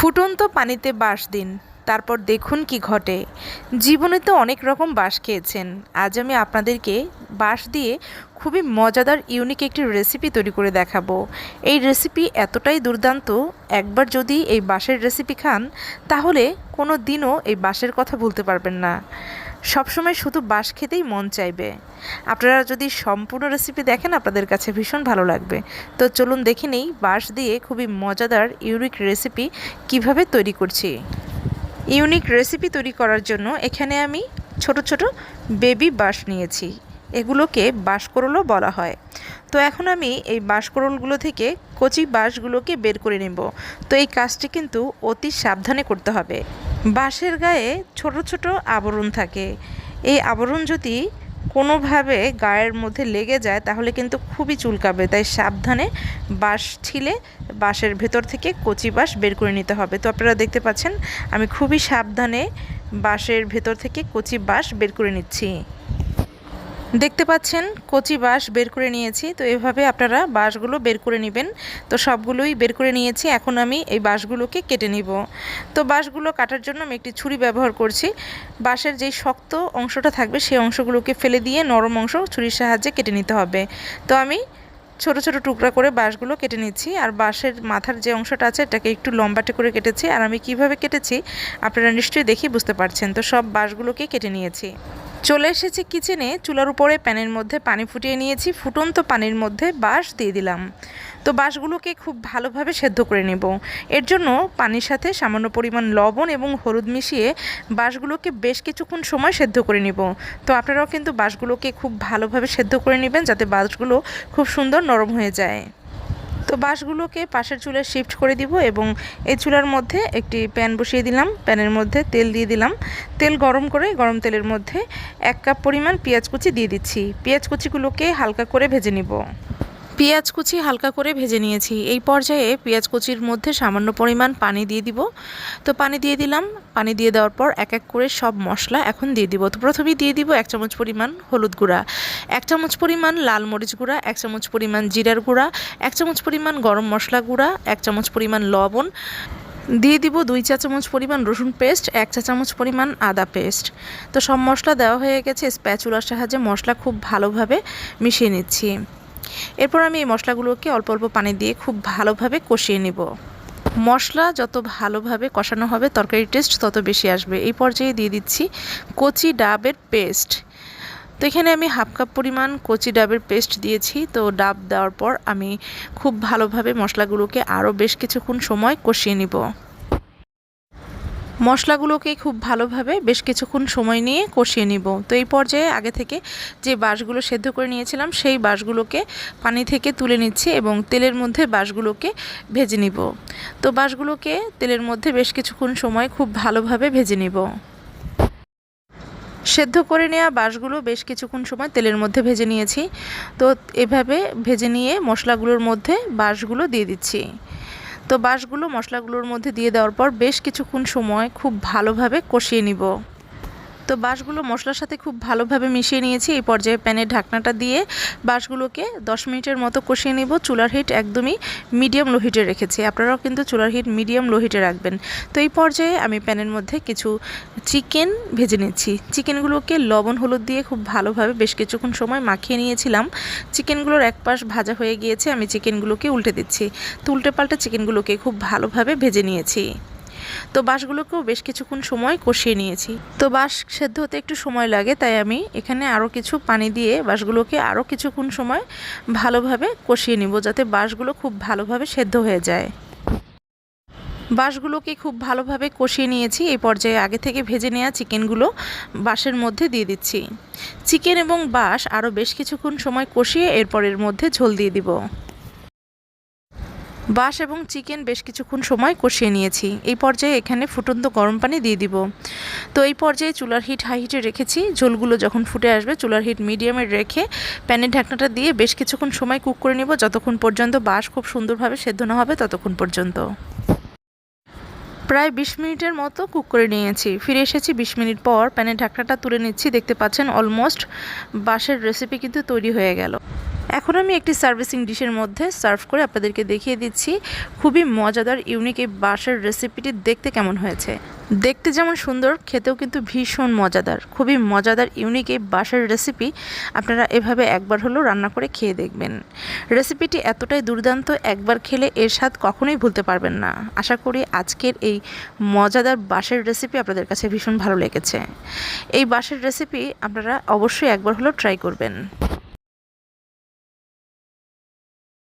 ফুটন্ত পানিতে বাঁশ দিন, তারপর দেখুন কি ঘটে। জীবনে তো অনেক রকম বাঁশ খেয়েছেন। আজ আমি আপনাদেরকে বাঁশ দিয়ে খুবই মজাদার ইউনিক একটি রেসিপি তৈরি করে দেখাবো। এই রেসিপি এতটাই দুর্দান্ত, একবার যদি এই বাঁশের রেসিপি খান তাহলে কোনো দিনও এই বাঁশের কথা ভুলতে পারবেন না। সবসময় শুধু বাঁশ খেতেই মন চাইবে। আপনারা যদি সম্পূর্ণ রেসিপি দেখেন আপনাদের কাছে ভীষণ ভালো লাগবে। তো চলুন দেখে নেই বাঁশ দিয়ে খুবই মজাদার ইউনিক রেসিপি কিভাবে তৈরি করছি। ইউনিক রেসিপি তৈরি করার জন্য এখানে আমি ছোট ছোট বেবি বাঁশ নিয়েছি। এগুলোকে বাঁশকরলও বলা হয়। তো এখন আমি এই বাঁশকরলগুলো থেকে কচি বাঁশগুলোকে বের করে নেব। তো এই কাজটি কিন্তু অতি সাবধানে করতে হবে। বাঁশের গায়ে ছোট ছোট আবরণ থাকে। এই আবরণ যদি কোনোভাবে গায়ের মধ্যে লেগে যায় তাহলে কিন্তু খুবই চুলকাবে, তাই সাবধানে বাঁশ ছিলে বাঁশের ভেতর থেকে কচি বাঁশ বের করে নিতে হবে। তো আপনারা দেখতে পাচ্ছেন আমি খুবই সাবধানে বাঁশের ভেতর থেকে কচি বাঁশ বের করে নিচ্ছি। দেখতে পাচ্ছেন কচি বাঁশ বের করে নিয়েছি। তো এভাবে আপনারা বাঁশগুলো বের করে নেবেন। তো সবগুলোই বের করে নিয়েছি। এখন আমি এই বাঁশগুলোকে কেটে নিব। তো বাঁশগুলো কাটার জন্য আমি একটি ছুরি ব্যবহার করছি। বাঁশের যেই শক্ত অংশটা থাকবে সেই অংশগুলোকে ফেলে দিয়ে নরম অংশ ছুরির সাহায্যে কেটে নিতে হবে। তো আমি ছোট ছোট টুকরা করে বাঁশগুলো কেটে নিচ্ছি। আর বাঁশের মাথার যে অংশটা আছে এটাকে একটু লম্বাটে করে কেটেছি। আর আমি কিভাবে কেটেছি আপনারা নিশ্চয়ই দেখেই বুঝতে পারছেন। তো সব বাঁশগুলোকে কেটে নিয়েছি। চলে এসেছি কিচেনে। চুলার উপরে প্যানের মধ্যে পানি ফুটিয়ে নিয়েছি। ফুটন্ত পানির মধ্যে বাঁশ দিয়ে দিলাম। তো বাঁশগুলোকে খুব ভালোভাবে সেদ্ধ করে নেব। এর জন্য পানির সাথে সামান্য পরিমাণ লবণ এবং হলুদ মিশিয়ে বাঁশগুলোকে বেশ কিছুক্ষণ সময় সেদ্ধ করে নেব। তো আপনারাও কিন্তু বাঁশগুলোকে খুব ভালোভাবে সেদ্ধ করে নেবেন যাতে বাঁশগুলো খুব সুন্দর নরম হয়ে যায়। তো বাঁশগুলোকে পাশের চুলায় শিফট করে দিব এবং এই চুলার মধ্যে একটি প্যান বসিয়ে দিলাম। প্যানের মধ্যে তেল দিয়ে দিলাম। তেল গরম করে গরম তেলের মধ্যে 1 কাপ পরিমাণ পেঁয়াজ কুচি দিয়ে দিচ্ছি। পেঁয়াজ কুচিগুলোকে হালকা করে ভেজে নিব। পেঁয়াজ কুচি হালকা করে ভেজে নিয়েছি। এই পর্যায়ে পেঁয়াজ কুচির মধ্যে সামান্য পরিমাণ পানি দিয়ে দিব। তো পানি দিয়ে দিলাম। পানি দিয়ে দেওয়ার পর এক এক করে সব মশলা এখন দিয়ে দিব। তো প্রথমেই দিয়ে দিব 1 চামচ পরিমাণ হলুদ গুঁড়া, 1 চামচ পরিমাণ লাল মরিচ গুঁড়া, 1 চামচ পরিমাণ জিরার গুঁড়া, 1 চামচ পরিমাণ গরম মশলা গুঁড়া, 1 চামচ পরিমাণ লবণ, দিয়ে দিব 2 চা চামচ পরিমাণ রসুন পেস্ট, 1 চা চামচ পরিমাণ আদা পেস্ট। তো সব মশলা দেওয়া হয়ে গেছে। স্প্যাচুলার সাহায্যে মশলা খুব ভালোভাবে মিশিয়ে নিচ্ছি। এরপর আমি এই মশলাগুলোকে অল্প অল্প পানি দিয়ে খুব ভালোভাবে কষিয়ে নেব। মশলা যত ভালোভাবে কষানো হবে তরকারির টেস্ট তত বেশি আসবে। এই পর্যায়ে দিয়ে দিচ্ছি কচি ডাবের পেস্ট। তো এখানে আমি 1/2 কাপ পরিমাণ কচি ডাবের পেস্ট দিয়েছি। তো ডাব দেওয়ার পর আমি খুব ভালোভাবে মশলাগুলোকে আরও বেশ কিছুক্ষণ সময় কষিয়ে নিব। মশলাগুলোকে খুব ভালোভাবে বেশ কিছুক্ষণ সময় নিয়ে কষিয়ে নিব। তো এই পর্যায়ে আগে থেকে যে বাঁশগুলো সেদ্ধ করে নিয়েছিলাম সেই বাঁশগুলোকে পানি থেকে তুলে নিচ্ছি এবং তেলের মধ্যে বাঁশগুলোকে ভেজে নিব। তো বাঁশগুলোকে তেলের মধ্যে বেশ কিছুক্ষণ সময় খুব ভালোভাবে ভেজে নিব। সেদ্ধ করে নেওয়া বাঁশগুলো বেশ কিছুক্ষণ সময় তেলের মধ্যে ভেজে নিয়েছি। তো এভাবে ভেজে নিয়ে মশলাগুলোর মধ্যে বাঁশগুলো দিয়ে দিচ্ছি। তো বাঁশগুলো মশলাগুলোর মধ্যে দিয়ে দেওয়ার পর বেশ কিছুক্ষণ সময় খুব ভালোভাবে কষিয়ে নিব। তো বাঁশগুলো মশলার সাথে খুব ভালোভাবে মিশিয়ে নিয়েছি। এই পর্যায়ে প্যানের ঢাকনাটা দিয়ে বাঁশগুলোকে 10 মিনিটের মতো কষিয়ে নিব। চুলার হিট একদমই মিডিয়াম লো হিটে রেখেছি। আপনারাও কিন্তু চুলার হিট মিডিয়াম লো হিটে রাখবেন। তো এই পর্যায়ে আমি প্যানের মধ্যে কিছু চিকেন ভেজে নিচ্ছি। চিকেনগুলোকে লবণ হলুদ দিয়ে খুব ভালোভাবে বেশ কিছুক্ষণ সময় মাখিয়ে নিয়েছিলাম। চিকেনগুলোর এক পাশ ভাজা হয়ে গিয়েছে। আমি চিকেনগুলোকে উল্টে দিচ্ছি। তো উল্টে পাল্টে চিকেনগুলোকে খুব ভালোভাবে ভেজে নিয়েছি। তো বাঁশগুলোকেও বেশ কিছুক্ষণ সময় কষিয়ে নিয়েছি। তো বাঁশ সেদ্ধ হতে একটু সময় লাগে, তাই আমি এখানে আরও কিছু পানি দিয়ে বাঁশগুলোকে আরও কিছুক্ষণ সময় ভালোভাবে কষিয়ে নিব যাতে বাঁশগুলো খুব ভালোভাবে সেদ্ধ হয়ে যায়। বাঁশগুলোকে খুব ভালোভাবে কষিয়ে নিয়েছি। এই পর্যায়ে আগে থেকে ভেজে নেওয়া চিকেনগুলো বাঁশের মধ্যে দিয়ে দিচ্ছি। চিকেন এবং বাঁশ আরও বেশ কিছুক্ষণ সময় কষিয়ে এরপর এর মধ্যে ঝোল দিয়ে দিব। বাঁশ এবং চিকেন বেশ কিছুক্ষণ সময় কষিয়ে নিয়েছি। এই পর্যায়ে এখানে ফুটন্ত গরম পানি দিয়ে দিব। তো এই পর্যায়ে চুলার হিট হাই হিটে রেখেছি। ঝোলগুলো যখন ফুটে আসবে চুলার হিট মিডিয়ামে রেখে প্যানের ঢাকনাটা দিয়ে বেশ কিছুক্ষণ সময় কুক করে নিব, যতক্ষণ পর্যন্ত বাঁশ খুব সুন্দরভাবে সেদ্ধ না হবে ততক্ষণ পর্যন্ত। প্রায় 20 মিনিটের মতো কুক করে নিয়েছি। ফিরে এসেছি 20 মিনিট পর। প্যানের ঢাকনাটা তুলে নিচ্ছি। দেখতে পাচ্ছেন অলমোস্ট বাঁশের রেসিপি কিন্তু তৈরি হয়ে গেল। এখন আমি একটি সার্ভিসিং ডিশের মধ্যে সার্ভ করে আপনাদেরকে দেখিয়ে দিচ্ছি খুবই মজাদার ইউনিক এই বাঁশের রেসিপিটি দেখতে কেমন হয়েছে। দেখতে যেমন সুন্দর, খেতেও কিন্তু ভীষণ মজাদার। খুবই মজাদার ইউনিক এই বাঁশের রেসিপি আপনারা এভাবে একবার হলেও রান্না করে খেয়ে দেখবেন। রেসিপিটি এতটাই দুর্দান্ত, একবার খেলে এর স্বাদ কখনোই ভুলতে পারবেন না। আশা করি আজকের এই মজাদার বাঁশের রেসিপি আপনাদের কাছে ভীষণ ভালো লেগেছে। এই বাঁশের রেসিপি আপনারা অবশ্যই একবার হলেও ট্রাই করবেন।